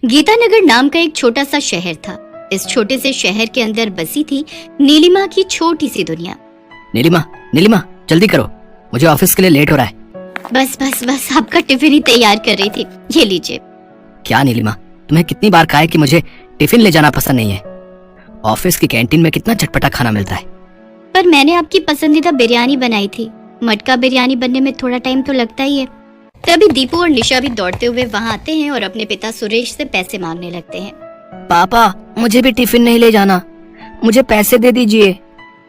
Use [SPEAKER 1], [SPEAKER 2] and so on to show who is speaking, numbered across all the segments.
[SPEAKER 1] गीतानगर नाम का एक छोटा सा शहर था। इस छोटे से शहर के अंदर बसी थी नीलिमा की छोटी सी दुनिया।
[SPEAKER 2] नीलिमा, नीलिमा जल्दी करो, मुझे ऑफिस के लिए लेट हो रहा है।
[SPEAKER 1] बस बस बस, आपका टिफिन ही तैयार कर रही थी, ये लीजिए।
[SPEAKER 2] क्या नीलिमा, तुम्हें कितनी बार कहा है कि मुझे टिफिन ले जाना पसंद नहीं है। ऑफिस की कैंटीन में कितना चटपटा खाना मिलता है।
[SPEAKER 1] पर मैंने आपकी पसंदीदा बिरयानी बनाई थी। मटका बिरयानी बनने में थोड़ा टाइम तो लगता ही है। तभी दीपू और निशा भी दौड़ते हुए वहाँ आते हैं और अपने पिता सुरेश से पैसे मांगने लगते हैं।
[SPEAKER 2] पापा, मुझे भी टिफिन नहीं ले जाना, मुझे पैसे दे दीजिए।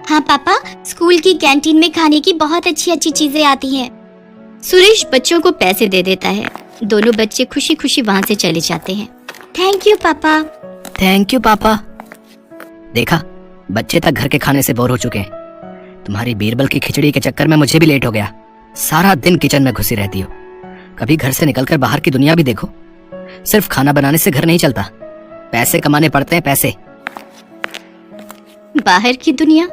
[SPEAKER 1] हाँ पापा, स्कूल की कैंटीन में खाने की बहुत अच्छी अच्छी चीजें आती हैं। सुरेश बच्चों को पैसे दे देता है। दोनों बच्चे खुशी खुशी वहाँ से चले जाते हैं। थैंक यू पापा।
[SPEAKER 2] थैंक यू पापा। देखा, बच्चे तक घर के खाने से बोर हो चुके हैं। तुम्हारी बीरबल की खिचड़ी के चक्कर में मुझे भी लेट हो गया। सारा दिन किचन में घुसी रहती हो। कभी घर से निकलकर बाहर की दुनिया भी देखो। सिर्फ खाना बनाने से घर नहीं चलता, पैसे कमाने पड़ते हैं, पैसे।
[SPEAKER 1] बाहर की दुनिया?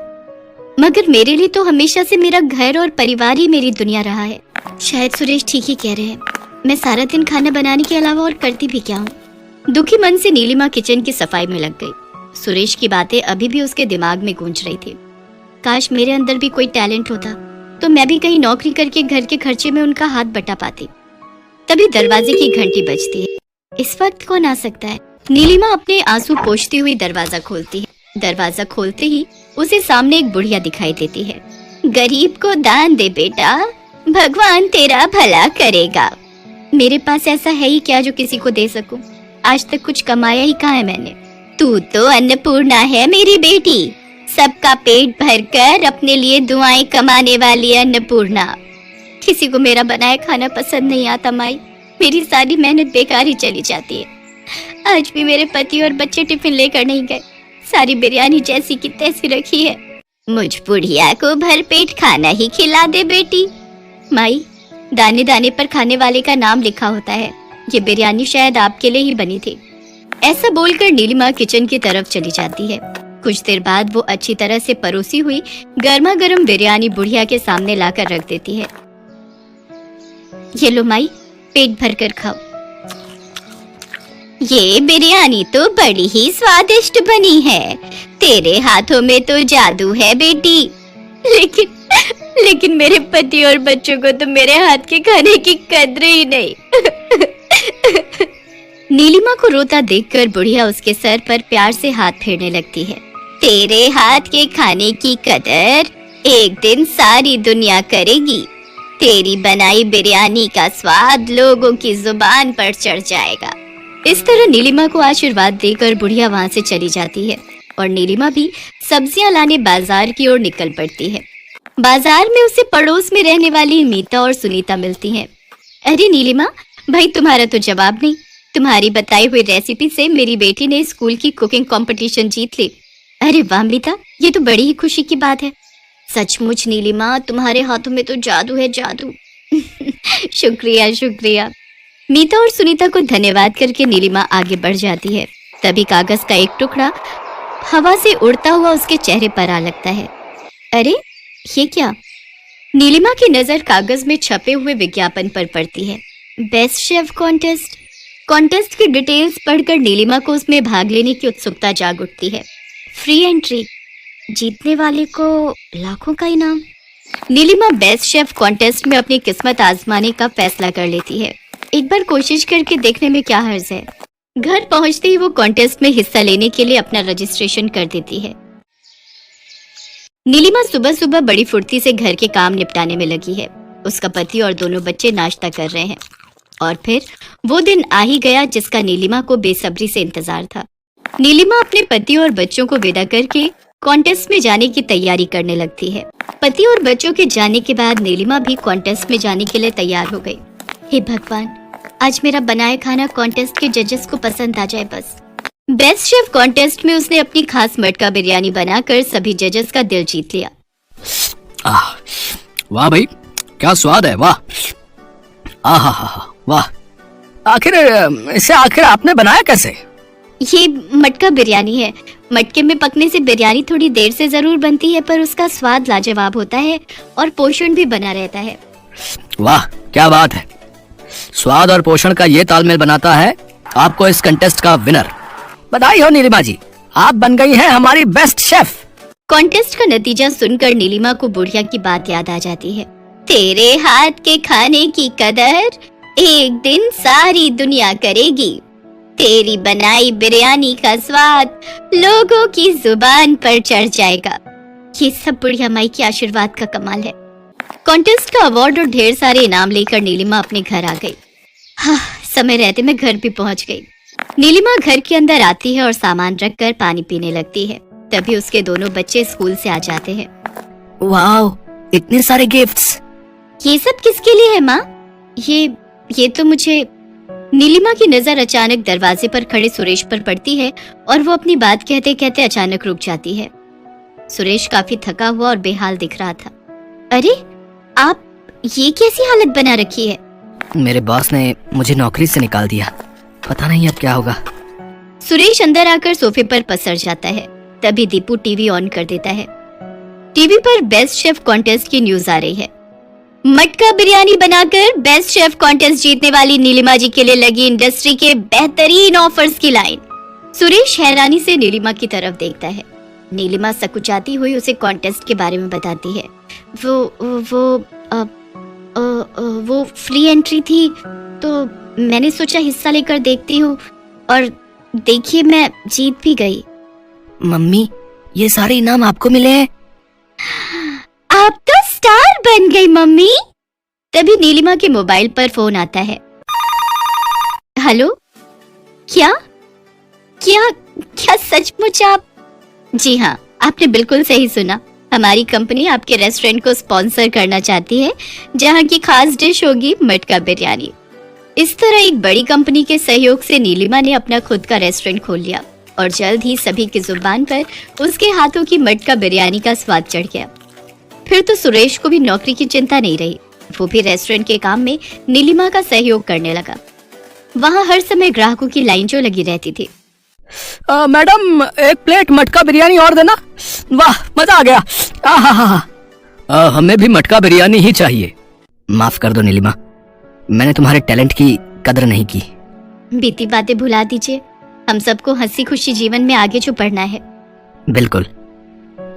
[SPEAKER 1] मगर मेरे लिए तो हमेशा से मेरा घर और परिवार ही मेरी दुनिया रहा है। शायद सुरेश ठीक ही कह रहे हैं। मैं सारा दिन खाना बनाने के अलावा और करती भी क्या हूँ। दुखी मन से नीलिमा किचन की सफाई में लग गई। सुरेश की बातें अभी भी उसके दिमाग में गूंज रही थी। काश मेरे अंदर भी कोई टैलेंट होता तो मैं भी कहीं नौकरी करके घर के खर्चे में उनका हाथ बटा पाती। तभी दरवाजे की घंटी बजती है। इस वक्त कौन आ सकता है? नीलिमा अपने आंसू पोंछती हुई दरवाजा खोलती है। दरवाजा खोलते ही उसे सामने एक बुढ़िया दिखाई देती है। गरीब को दान दे बेटा, भगवान तेरा भला करेगा। मेरे पास ऐसा है ही क्या जो किसी को दे सकूं? आज तक कुछ कमाया ही कहाँ है मैंने। तू तो अन्नपूर्णा है मेरी बेटी, सबका पेट भरकर अपने लिए दुआएं कमाने वाली अन्नपूर्णा। किसी को मेरा बनाया खाना पसंद नहीं आता माई। मेरी सारी मेहनत बेकार ही चली जाती है। आज भी मेरे पति और बच्चे टिफिन लेकर नहीं गए। सारी बिरयानी जैसी की तैसी रखी है। मुझ बुढ़िया को भरपेट खाना ही खिला दे बेटी। माई, दाने दाने पर खाने वाले का नाम लिखा होता है। ये बिरयानी शायद आपके लिए ही बनी थी। ऐसा बोलकर नीलिमा किचन की तरफ चली जाती है। कुछ देर बाद वो अच्छी तरह से परोसी हुई गर्मा गर्म बिरयानी बुढ़िया के सामने लाकर रख देती है। ये लो माई, पेट भर कर खाओ। ये बिरयानी तो बड़ी ही स्वादिष्ट बनी है। तेरे हाथों में तो जादू है बेटी। लेकिन मेरे पति और बच्चों को तो मेरे हाथ के खाने की कद्र ही नहीं। नीलिमा को रोता देखकर बुढ़िया उसके सर पर प्यार से हाथ फेरने लगती है। तेरे हाथ के खाने की कदर एक दिन सारी दुनिया करेगी। तेरी बनाई बिरयानी का स्वाद लोगों की जुबान पर चढ़ जाएगा। इस तरह नीलिमा को आशीर्वाद देकर बुढ़िया वहाँ से चली जाती है और नीलिमा भी सब्जियां लाने बाजार की ओर निकल पड़ती है। बाजार में उसे पड़ोस में रहने वाली मीता और सुनीता मिलती हैं। अरे नीलिमा, भाई तुम्हारा तो जवाब नहीं। तुम्हारी बताई हुई रेसिपी से मेरी बेटी ने स्कूल की कुकिंग कंपटीशन जीत ली। अरे वाह मीता, ये तो बड़ी ही खुशी की बात है। सचमुच नीलिमा, तुम्हारे हाथों में तो जादू है, जादू। शुक्रिया शुक्रिया। मीता और सुनीता को धन्यवाद करके नीलिमा आगे बढ़ जाती है। तभी कागज का एक टुकड़ा हवा से उड़ता हुआ उसके चेहरे पर आ लगता है। अरे ये क्या? नीलिमा की नजर कागज में छपे हुए विज्ञापन पर पड़ती है। बेस्ट शेफ कॉन्टेस्ट की डिटेल्स पढ़कर नीलिमा को उसमें भाग लेने की उत्सुकता जाग उठती है। फ्री एंट्री, जीतने वाले को लाखों का इनाम। नीलिमा बेस्ट शेफ कॉन्टेस्ट में अपनी किस्मत आजमाने का फैसला कर लेती है। एक बार कोशिश करके देखने में क्या हर्ज है। घर पहुंचते ही वो कॉन्टेस्ट में हिस्सा लेने के लिए अपना रजिस्ट्रेशन कर देती है। नीलिमा सुबह सुबह बड़ी फुर्ती से घर के काम निपटाने में लगी है। उसका पति और दोनों बच्चे नाश्ता कर रहे हैं और फिर वो दिन आ ही गया जिसका नीलिमा को बेसब्री से इंतजार था। नीलिमा अपने पति और बच्चों को विदा करके कॉन्टेस्ट में जाने की तैयारी करने लगती है। पति और बच्चों के जाने के बाद नीलिमा भी कॉन्टेस्ट में जाने के लिए तैयार हो गई। हे भगवान, आज मेरा बनाया खाना कॉन्टेस्ट के जजेस को पसंद आ जाए बस। बेस्ट शेफ कॉन्टेस्ट में उसने अपनी खास मटका बिरयानी बनाकर सभी जजेस का दिल जीत लिया।
[SPEAKER 2] वाह भाई, क्या स्वाद है, वाह। वाह। आखिर आपने बनाया कैसे?
[SPEAKER 1] ये मटका बिरयानी है। मटके में पकने से बिरयानी थोड़ी देर से जरूर बनती है, पर उसका स्वाद लाजवाब होता है और पोषण भी बना रहता है।
[SPEAKER 2] वाह, क्या बात है। स्वाद और पोषण का ये तालमेल बनाता है आपको इस कंटेस्ट का विनर। बधाई हो नीलिमा जी, आप बन गई हैं हमारी बेस्ट शेफ।
[SPEAKER 1] कॉन्टेस्ट का नतीजा सुनकर नीलिमा को बुढ़िया की बात याद आ जाती है। तेरे हाथ के खाने की कदर एक दिन सारी दुनिया करेगी। तेरी बनाई बिरयानी का स्वाद लोगों की जुबान पर चढ़ जाएगा। ये सब बुढ़िया माई के आशीर्वाद का कमाल है। कॉन्टेस्ट का अवार्ड और ढेर सारे इनाम लेकर नीलिमा अपने घर आ गई। हाँ, समय रहते मैं घर भी पहुंच गई। नीलिमा घर के अंदर आती है और सामान रखकर पानी पीने लगती है। तभी उसके दोनों बच्चे स्कूल से आ जाते हैं।
[SPEAKER 2] वाओ, इतने सारे गिफ्ट्स।
[SPEAKER 1] ये सब किसके लिए है माँ? ये तो मुझे। नीलिमा की नजर अचानक दरवाजे पर खड़े सुरेश पर पड़ती है और वो अपनी बात कहते कहते अचानक रुक जाती है। सुरेश काफी थका हुआ और बेहाल दिख रहा था। अरे आप ये कैसी हालत बना रखी है?
[SPEAKER 2] मेरे बॉस ने मुझे नौकरी से निकाल दिया, पता नहीं अब क्या होगा।
[SPEAKER 1] सुरेश अंदर आकर सोफे पर पसर जाता है। तभी दीपू टीवी ऑन कर देता है। टीवी पर बेस्ट शेफ कॉन्टेस्ट की न्यूज आ रही है। मटका बिरयानी बनाकर बेस्ट शेफ कॉन्टेस्ट जीतने वाली नीलिमा जी के लिए लगी इंडस्ट्री के बेहतरीन ऑफर्स की लाइन। सुरेश हैरानी से नीलिमा की तरफ देखता है। नीलिमा सकुचाती हुई उसे कॉन्टेस्ट के बारे में बताती है। वो फ्री एंट्री थी तो मैंने सोचा हिस्सा लेकर देखती हूँ और देखिए मैं जीत भी गई।
[SPEAKER 2] मम्मी, ये सारे इनाम आपको मिले हैं?
[SPEAKER 1] आप तो स्टार बन गई मम्मी। तभी नीलिमा के मोबाइल पर फोन आता है। हेलो, क्या क्या क्या सचमुच आप? जी हाँ, आपने बिल्कुल सही सुना। हमारी कंपनी आपके रेस्टोरेंट को स्पॉन्सर करना चाहती है, जहाँ की खास डिश होगी मटका बिरयानी। इस तरह एक बड़ी कंपनी के सहयोग से नीलिमा ने अपना खुद का रेस्टोरेंट खोल लिया और जल्द ही सभी की जुबान पर उसके हाथों की मटका बिरयानी का स्वाद चढ़ गया। फिर तो सुरेश को भी नौकरी की चिंता नहीं रही। वो भी रेस्टोरेंट के काम में नीलिमा का सहयोग करने लगा। वहाँ हर समय ग्राहकों की लाइन जो लगी रहती थी।
[SPEAKER 2] मैडम, एक प्लेट मटका बिरयानी और देना। वाह, मजा आ गया। हमें भी मटका बिरयानी ही चाहिए। माफ कर दो नीलिमा, मैंने तुम्हारे टैलेंट की कदर नहीं की।
[SPEAKER 1] बीती बातें भुला दीजिए। हम सबको हंसी खुशी जीवन में आगे जो बढ़ना है।
[SPEAKER 2] बिल्कुल,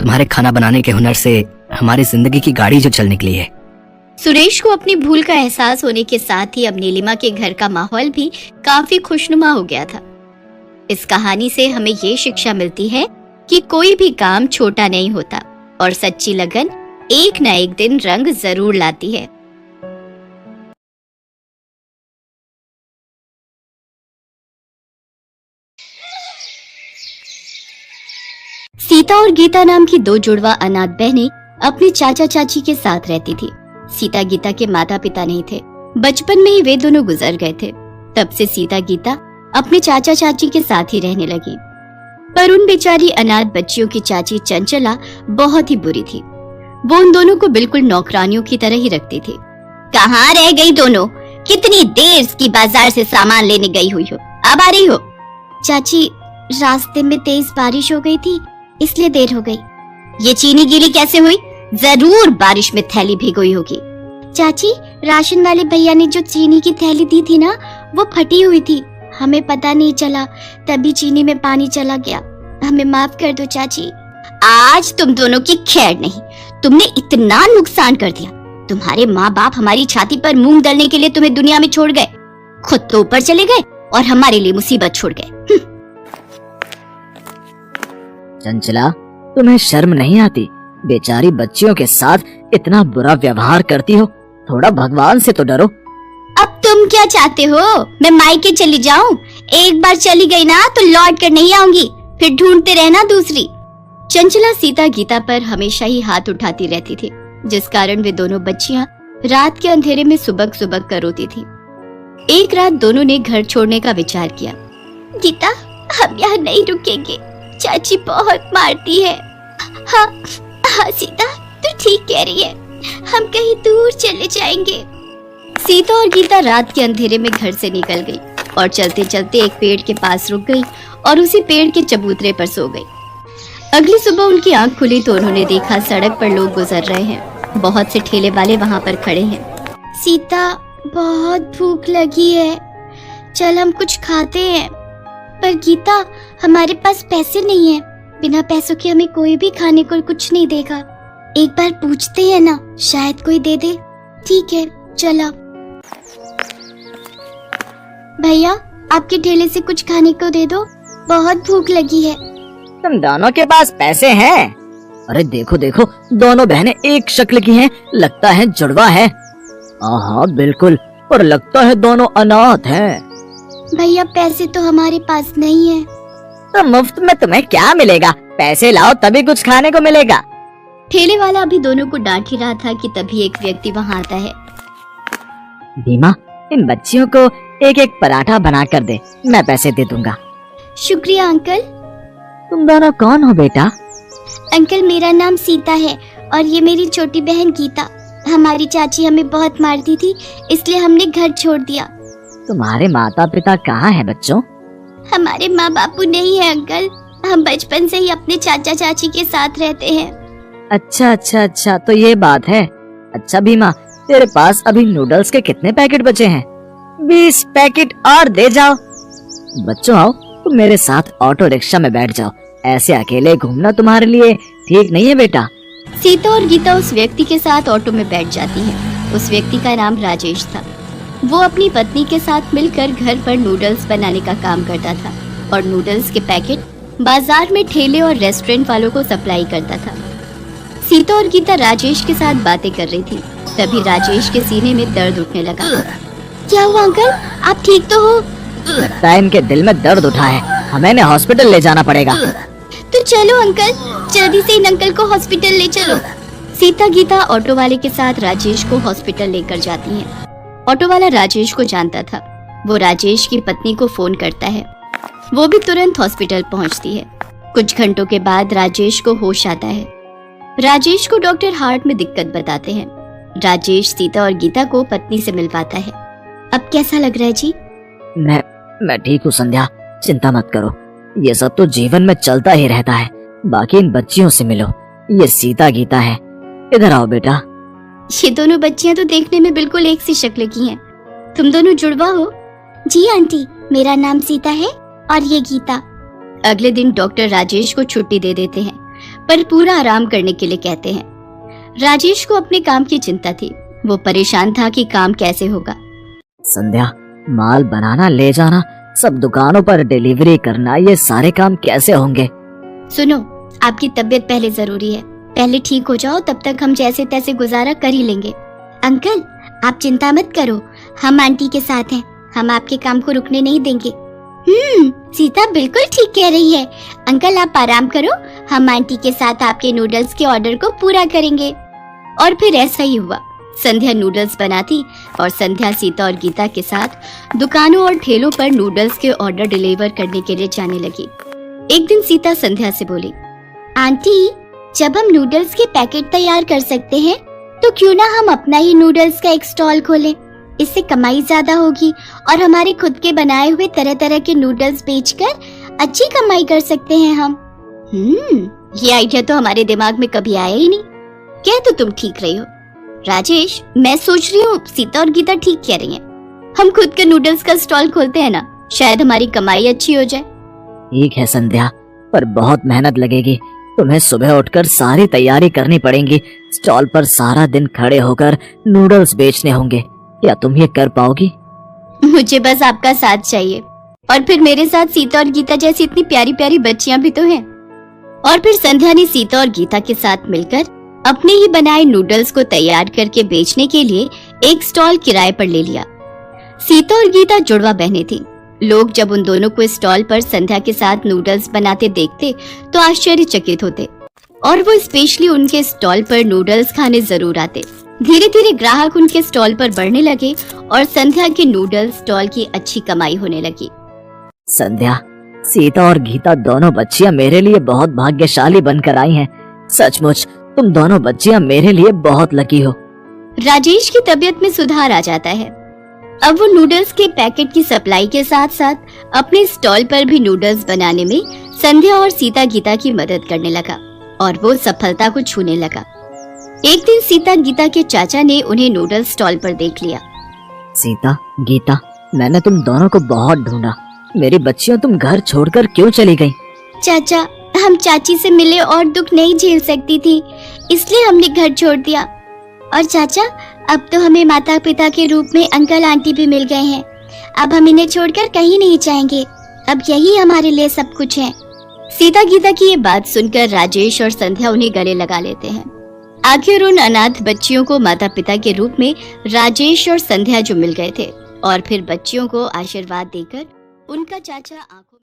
[SPEAKER 2] तुम्हारे खाना बनाने के हुनर से हमारी जिंदगी की गाड़ी जो चल निकली है।
[SPEAKER 1] सुरेश को अपनी भूल का एहसास होने के साथ ही अब नीलिमा के घर का माहौल भी काफी खुशनुमा हो गया था। इस कहानी से हमें ये शिक्षा मिलती है कि कोई भी काम छोटा नहीं होता और सच्ची लगन एक न एक दिन रंग जरूर लाती है। सीता और गीता नाम की दो जुड़वा अनाथ बहनें अपने चाचा चाची के साथ रहती थी। सीता गीता के माता पिता नहीं थे। बचपन में ही वे दोनों गुजर गए थे। तब से सीता गीता अपने चाचा चाची के साथ ही रहने लगी। पर उन बेचारी अनाथ बच्चियों की चाची चंचला बहुत ही बुरी थी। वो उन दोनों को बिल्कुल नौकरानियों की तरह ही रखती थी। कहाँ रह गई दोनों? कितनी देर की बाजार से सामान लेने गई हुई हो, अब आ रही हो? चाची, रास्ते में तेज बारिश हो गई थी, इसलिए देर हो गई। ये चीनी गीली कैसे हुई? जरूर बारिश में थैली भिगोई होगी। चाची, राशन वाले भैया ने जो चीनी की थैली दी थी ना, वो फटी हुई थी, हमें पता नहीं चला, तभी चीनी में पानी चला गया। हमें माफ कर दो चाची। आज तुम दोनों की खैर नहीं। तुमने इतना नुकसान कर दिया। तुम्हारे माँ बाप हमारी छाती पर मूंग दलने के लिए तुम्हें दुनिया में छोड़ गए, खुद तो ऊपर चले गए और हमारे लिए मुसीबत छोड़ गए।
[SPEAKER 3] चंचला, तुम्हें शर्म नहीं आती? बेचारी बच्चियों के साथ इतना बुरा व्यवहार करती हो। थोड़ा भगवान से तो डरो।
[SPEAKER 1] अब तुम क्या चाहते हो? मैं मायके चली जाऊं? एक बार चली गई ना तो लौट कर नहीं आऊंगी, फिर ढूंढते रहना दूसरी। चंचला सीता गीता पर हमेशा ही हाथ उठाती रहती थी, जिस कारण वे दोनों बच्चियां रात के अंधेरे में सुबक सुबक कर रोती थी। एक रात दोनों ने घर छोड़ने का विचार किया। गीता, हम यहाँ नहीं रुकेंगे, चाची बहुत मारती है। हाँ हाँ सीता, तू ठीक कह रही है, हम कहीं दूर चले जाएंगे। सीता और गीता रात के अंधेरे में घर से निकल गई और चलते चलते एक पेड़ के पास रुक गई और उसी पेड़ के चबूतरे पर सो गई। अगली सुबह उनकी आंख खुली तो उन्होंने देखा सड़क पर लोग गुजर रहे हैं। बहुत से ठेले वाले वहाँ पर खड़े हैं। सीता, बहुत भूख लगी है, चल हम कुछ खाते हैं। पर गीता, हमारे पास पैसे नहीं है। बिना पैसों के हमें कोई भी खाने को कुछ नहीं देगा। एक बार पूछते हैं ना, शायद कोई दे दे। ठीक है, चला। भैया, आपके ठेले से कुछ खाने को दे दो, बहुत भूख लगी है।
[SPEAKER 3] तुम दोनों के पास पैसे हैं? अरे देखो देखो, दोनों बहनें एक शक्ल की हैं, लगता है जुड़वा है। हाँ बिल्कुल, और लगता है दोनों अनाथ हैं।
[SPEAKER 1] भैया, पैसे तो हमारे पास नहीं है।
[SPEAKER 3] तो मुफ्त में तुम्हें क्या मिलेगा? पैसे लाओ तभी कुछ खाने को मिलेगा।
[SPEAKER 1] ठेले वाला अभी दोनों को डांट ही रहा था कि तभी एक व्यक्ति वहाँ आता है।
[SPEAKER 3] भीमा, इन बच्चियों को एक एक पराठा बना कर दे, मैं पैसे दे दूंगा।
[SPEAKER 1] शुक्रिया अंकल।
[SPEAKER 3] तुम दोनों कौन हो बेटा?
[SPEAKER 1] अंकल, मेरा नाम सीता है और ये मेरी छोटी बहन गीता। हमारी चाची हमें बहुत मारती थी, इसलिए हमने घर छोड़ दिया।
[SPEAKER 3] तुम्हारे माता पिता कहाँ हैं बच्चों?
[SPEAKER 1] हमारे माँ बापू नहीं है अंकल। हम बचपन से ही अपने चाचा चाची के साथ रहते हैं।
[SPEAKER 3] अच्छा अच्छा अच्छा, तो ये बात है। अच्छा भीमा, तेरे पास अभी नूडल्स के कितने पैकेट बचे हैं? 20 पैकेट और दे जाओ। बच्चों आओ, तुम मेरे साथ ऑटो रिक्शा में बैठ जाओ। ऐसे अकेले घूमना तुम्हारे लिए ठीक नहीं है बेटा।
[SPEAKER 1] सीता और गीता उस व्यक्ति के साथ ऑटो में बैठ जाती हैं। उस व्यक्ति का नाम राजेश था। वो अपनी पत्नी के साथ मिलकर घर पर नूडल्स बनाने का काम करता था और नूडल्स के पैकेट बाजार में ठेले और रेस्टोरेंट वालों को सप्लाई करता था। सीता और गीता राजेश के साथ बातें कर रही थी। तभी राजेश के सीने में दर्द उठने लगा। क्या हुआ अंकल, आप ठीक तो हो?
[SPEAKER 3] लगता है इनके दिल में दर्द उठा है, हमें इन्हें हॉस्पिटल ले जाना पड़ेगा।
[SPEAKER 1] तो चलो अंकल, जल्दी से इन अंकल को हॉस्पिटल ले चलो। सीता गीता ऑटो वाले के साथ राजेश को हॉस्पिटल लेकर जाती हैं। ऑटो वाला राजेश को जानता था। वो राजेश की पत्नी को फोन करता है। वो भी तुरंत हॉस्पिटल पहुंचती है। कुछ घंटों के बाद राजेश को होश आता है। राजेश को डॉक्टर हार्ट में दिक्कत बताते हैं। राजेश सीता और गीता को पत्नी से मिलवाता है। अब कैसा लग रहा है जी?
[SPEAKER 3] मैं ठीक हूँ संध्या, चिंता मत करो। ये सब तो जीवन में चलता ही रहता है। बाकी इन बच्चियों से मिलो, ये सीता गीता है। इधर आओ बेटा।
[SPEAKER 1] ये दोनों बच्चियां तो देखने में बिल्कुल एक सी शक्ल की हैं। तुम दोनों जुड़वा हो? जी आंटी, मेरा नाम सीता है और ये गीता। अगले दिन डॉक्टर राजेश को छुट्टी दे देते हैं, पर पूरा आराम करने के लिए कहते हैं। राजेश को अपने काम की चिंता थी। वो परेशान था कि काम कैसे होगा।
[SPEAKER 3] संध्या, माल बनाना, ले जाना, सब दुकानों पर डिलीवरी करना, ये सारे काम कैसे होंगे?
[SPEAKER 1] सुनो, आपकी तबीयत पहले जरूरी है। पहले ठीक हो जाओ, तब तक हम जैसे तैसे गुजारा कर ही लेंगे। अंकल, आप चिंता मत करो, हम आंटी के साथ हैं। हम आपके काम को रुकने नहीं देंगे। सीता बिल्कुल ठीक कह रही है। अंकल, आप आराम करो, हम आंटी के साथ आपके नूडल्स के ऑर्डर को पूरा करेंगे। और फिर ऐसा ही हुआ। संध्या नूडल्स बनाती और संध्या सीता और गीता के साथ दुकानों और ठेलों पर नूडल्स के ऑर्डर डिलीवर करने के लिए जाने लगी। एक दिन सीता संध्या से बोली, आंटी, जब हम नूडल्स के पैकेट तैयार कर सकते हैं, तो क्यों ना हम अपना ही नूडल्स का एक स्टॉल खोलें। इससे कमाई ज्यादा होगी और हमारे खुद के बनाए हुए तरह तरह के नूडल्स बेचकर अच्छी कमाई कर सकते हैं हम। ये आइडिया तो हमारे दिमाग में कभी आया ही नहीं। क्या तो तुम ठीक रही हो राजेश, मैं सोच रही हूँ सीता और गीता ठीक कह रही हैं। हम खुद के नूडल्स का स्टॉल खोलते हैं ना, शायद हमारी कमाई अच्छी हो जाए।
[SPEAKER 3] ठीक है संध्या, पर बहुत मेहनत लगेगी। तुम्हें सुबह उठकर सारी तैयारी करनी पड़ेगी। स्टॉल पर सारा दिन खड़े होकर नूडल्स बेचने होंगे। क्या तुम ये कर पाओगी?
[SPEAKER 1] मुझे बस आपका साथ चाहिए, और फिर मेरे साथ सीता और गीता जैसी इतनी प्यारी प्यारी बच्चियां भी तो हैं। और फिर संध्या ने सीता और गीता के साथ मिलकर अपने ही बनाए नूडल्स को तैयार करके बेचने के लिए एक स्टॉल किराए पर ले लिया। सीता और गीता जुड़वा बहनें थीं। लोग जब उन दोनों को स्टॉल पर संध्या के साथ नूडल्स बनाते देखते तो आश्चर्यचकित होते और वो स्पेशली उनके स्टॉल पर नूडल्स खाने जरूर आते। धीरे धीरे ग्राहक उनके स्टॉल पर बढ़ने लगे और संध्या के नूडल्स स्टॉल की अच्छी कमाई होने लगी।
[SPEAKER 3] संध्या, सीता और गीता दोनों बच्चियां मेरे लिए बहुत भाग्यशाली बनकर आई हैं। सचमुच तुम दोनों बच्चियां मेरे लिए बहुत लकी हो।
[SPEAKER 1] राजेश की तबीयत में सुधार आ जाता है। अब वो नूडल्स के पैकेट की सप्लाई के साथ साथ अपने स्टॉल पर भी नूडल्स बनाने में संध्या और सीता गीता की मदद करने लगा और वो सफलता को छूने लगा। एक दिन सीता गीता के चाचा ने उन्हें नूडल्स स्टॉल पर देख लिया।
[SPEAKER 3] सीता, गीता, मैंने तुम दोनों को बहुत ढूंढा। मेरी बच्चियों, तुम घर छोड़कर क्यों चली गई?
[SPEAKER 1] चाचा, हम चाची से मिले और दुख नहीं झेल सकती थी, इसलिए हमने घर छोड़ दिया। और चाचा, अब तो हमें माता पिता के रूप में अंकल आंटी भी मिल गए हैं। अब हम इन्हें छोड़कर कहीं नहीं जाएंगे। अब यही हमारे लिए सब कुछ है। सीता गीता की ये बात सुनकर राजेश और संध्या उन्हें गले लगा लेते हैं। आखिर उन अनाथ बच्चियों को माता पिता के रूप में राजेश और संध्या जो मिल गए थे, और फिर बच्चियों को आशीर्वाद देकर उनका चाचा आंखों